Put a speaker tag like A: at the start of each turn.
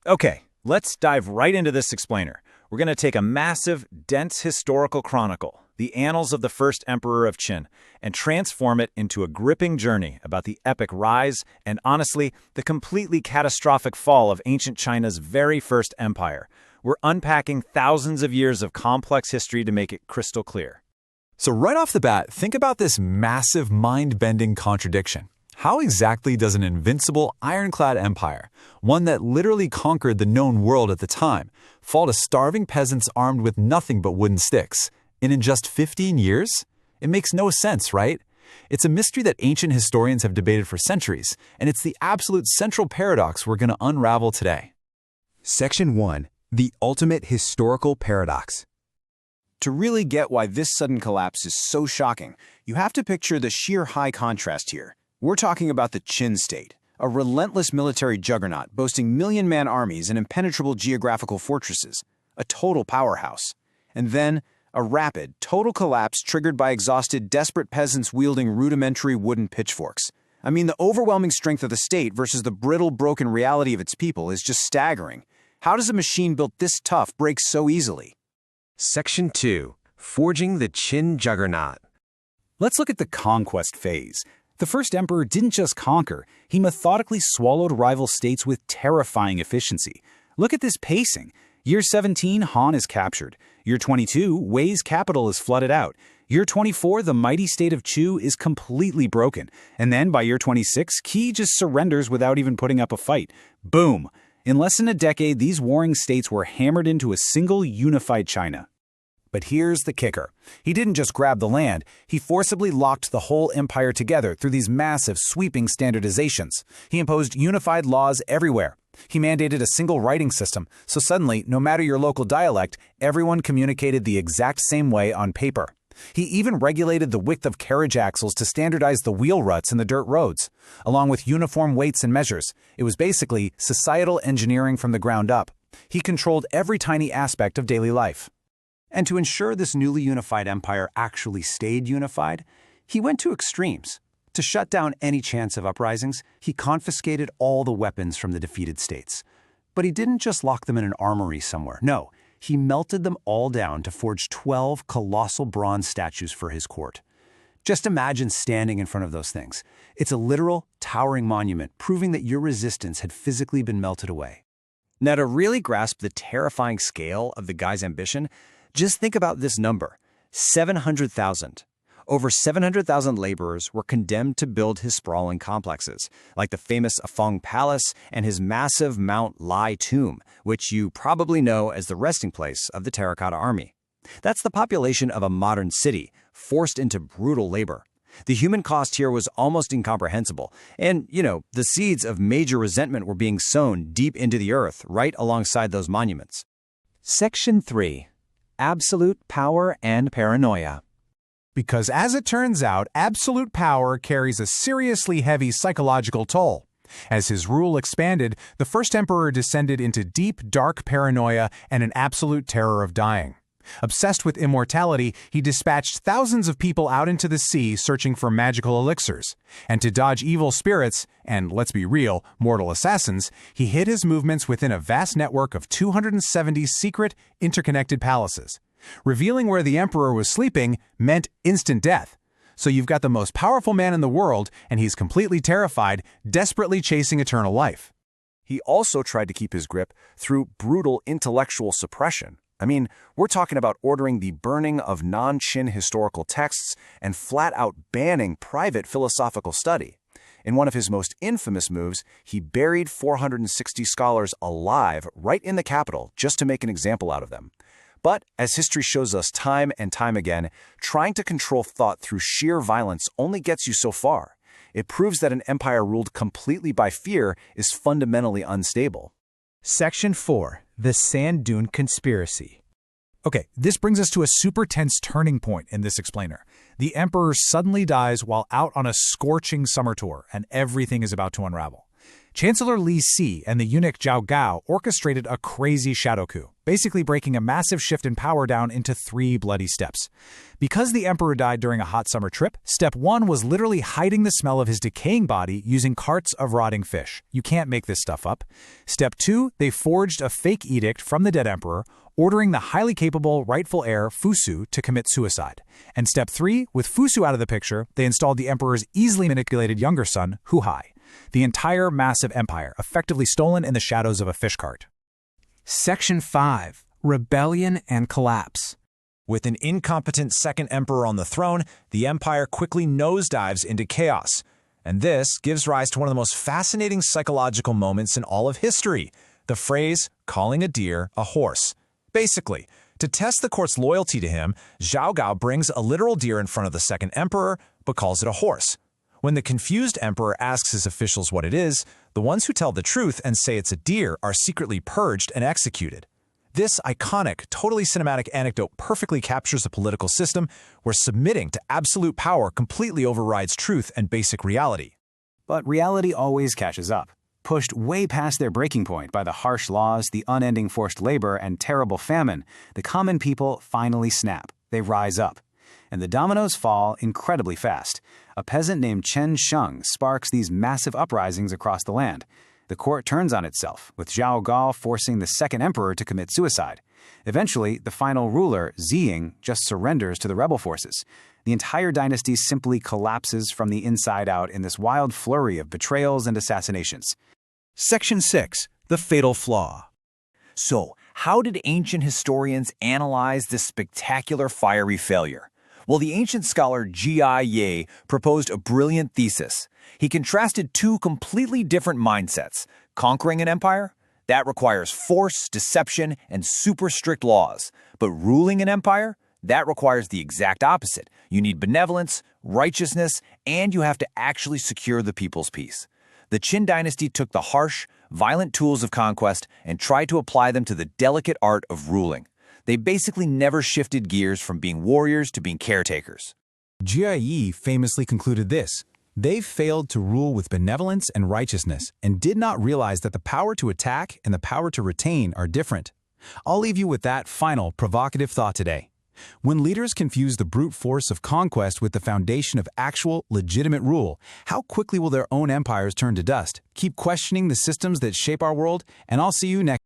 A: Okay, let's dive right into this explainer. We're going to take a massive, dense historical chronicle, the annals of the first emperor of Qin, and transform it into a gripping journey about the epic rise and, honestly, the completely catastrophic fall of ancient China's very first empire. We're unpacking thousands of years of complex history to make it crystal clear.
B: So right off the bat, think about this massive mind-bending contradiction. How exactly does an invincible, ironclad empire, one that literally conquered the known world at the time, fall to starving peasants armed with nothing but wooden sticks? And in just 15 years? It makes no sense, right? It's a mystery that ancient historians have debated for centuries, and it's the absolute central paradox we're going to unravel today.
C: Section 1. The ultimate historical paradox. To really get why this sudden collapse is so shocking, you have to picture the sheer high contrast here. We're talking about the Qin state, a relentless military juggernaut boasting million-man armies and impenetrable geographical fortresses, a total powerhouse. And then, a rapid, total collapse triggered by exhausted, desperate peasants wielding rudimentary wooden pitchforks. I mean, the overwhelming strength of the state versus the brittle, broken reality of its people is just staggering. How does a machine built this tough break so easily?
D: Section 2. Forging the Qin Juggernaut.
E: Let's look at the conquest phase. The first emperor didn't just conquer, he methodically swallowed rival states with terrifying efficiency. Look at this pacing. Year 17, Han is captured. Year 22, Wei's capital is flooded out. Year 24, the mighty state of Chu is completely broken. And then by year 26, Qi just surrenders without even putting up a fight. Boom! In less than a decade, these warring states were hammered into a single unified China. But here's the kicker. He didn't just grab the land, he forcibly locked the whole empire together through these massive, sweeping standardizations. He imposed unified laws everywhere. He mandated a single writing system, so suddenly, no matter your local dialect, everyone communicated the exact same way on paper. He even regulated the width of carriage axles to standardize the wheel ruts in the dirt roads, along with uniform weights and measures. It was basically societal engineering from the ground up. He controlled every tiny aspect of daily life. And to ensure this newly unified empire actually stayed unified, he went to extremes. To shut down any chance of uprisings, he confiscated all the weapons from the defeated states. But he didn't just lock them in an armory somewhere. No, he melted them all down to forge 12 colossal bronze statues for his court. Just imagine standing in front of those things. It's a literal, towering monument proving that your resistance had physically been melted away.
C: Now, to really grasp the terrifying scale of the guy's ambition, just think about this number, 700,000. Over 700,000 laborers were condemned to build his sprawling complexes, like the famous Afong Palace and his massive Mount Lai tomb, which you probably know as the resting place of the Terracotta Army. That's the population of a modern city, forced into brutal labor. The human cost here was almost incomprehensible, and, the seeds of major resentment were being sown deep into the earth, right alongside those monuments.
A: Section 3. Absolute power and paranoia.
F: Because as it turns out, absolute power carries a seriously heavy psychological toll. As his rule expanded, the first emperor descended into deep, dark paranoia and an absolute terror of dying. Obsessed with immortality, he dispatched thousands of people out into the sea searching for magical elixirs. And to dodge evil spirits, and let's be real, mortal assassins, he hid his movements within a vast network of 270 secret, interconnected palaces. Revealing where the emperor was sleeping meant instant death. So you've got the most powerful man in the world, and he's completely terrified, desperately chasing eternal life.
G: He also tried to keep his grip through brutal intellectual suppression. I mean, we're talking about ordering the burning of non-Qin historical texts and flat-out banning private philosophical study. In one of his most infamous moves, he buried 460 scholars alive right in the capital just to make an example out of them. But, as history shows us time and time again, trying to control thought through sheer violence only gets you so far. It proves that an empire ruled completely by fear is fundamentally unstable.
E: Section 4. The Sand Dune Conspiracy. Okay, this brings us to a super tense turning point in this explainer. The emperor suddenly dies while out on a scorching summer tour, and everything is about to unravel. Chancellor Li Si and the eunuch Zhao Gao orchestrated a crazy shadow coup.
F: basically breaking a massive shift in power down into 3 bloody steps. Because the emperor died during a hot summer trip, step 1 was literally hiding the smell of his decaying body using carts of rotting fish. You can't make this stuff up. Step 2, they forged a fake edict from the dead emperor, ordering the highly capable rightful heir Fusu to commit suicide. And step 3, with Fusu out of the picture, they installed the emperor's easily manipulated younger son, Huhai. The entire massive empire, effectively stolen in the shadows of a fish cart.
H: Section 5. Rebellion and Collapse.
A: With an incompetent second emperor on the throne, the empire quickly nosedives into chaos. And this gives rise to one of the most fascinating psychological moments in all of history, the phrase, calling a deer a horse. Basically, to test the court's loyalty to him, Zhao Gao brings a literal deer in front of the second emperor, but calls it a horse. When the confused emperor asks his officials what it is, the ones who tell the truth and say it's a deer are secretly purged and executed. This iconic, totally cinematic anecdote perfectly captures a political system where submitting to absolute power completely overrides truth and basic reality.
C: But reality always catches up. Pushed way past their breaking point by the harsh laws, the unending forced labor, and terrible famine, the common people finally snap. They rise up. And the dominoes fall incredibly fast. A peasant named Chen Sheng sparks these massive uprisings across the land. The court turns on itself, with Zhao Gao forcing the second emperor to commit suicide. Eventually, the final ruler, Ziying, just surrenders to the rebel forces. The entire dynasty simply collapses from the inside out in this wild flurry of betrayals and assassinations.
I: Section 6. The Fatal Flaw. So, how did ancient historians analyze this spectacular fiery failure? Well, the ancient scholar Qin Er Shi proposed a brilliant thesis. He contrasted 2 completely different mindsets. Conquering an empire? That requires force, deception, and super strict laws. But ruling an empire? That requires the exact opposite. You need benevolence, righteousness, and you have to actually secure the people's peace. The Qin dynasty took the harsh, violent tools of conquest and tried to apply them to the delicate art of ruling. They basically never shifted gears from being warriors to being caretakers.
B: Qin Er Shi famously concluded this: they failed to rule with benevolence and righteousness and did not realize that the power to attack and the power to retain are different. I'll leave you with that final provocative thought today. When leaders confuse the brute force of conquest with the foundation of actual, legitimate rule, how quickly will their own empires turn to dust? Keep questioning the systems that shape our world, and I'll see you next.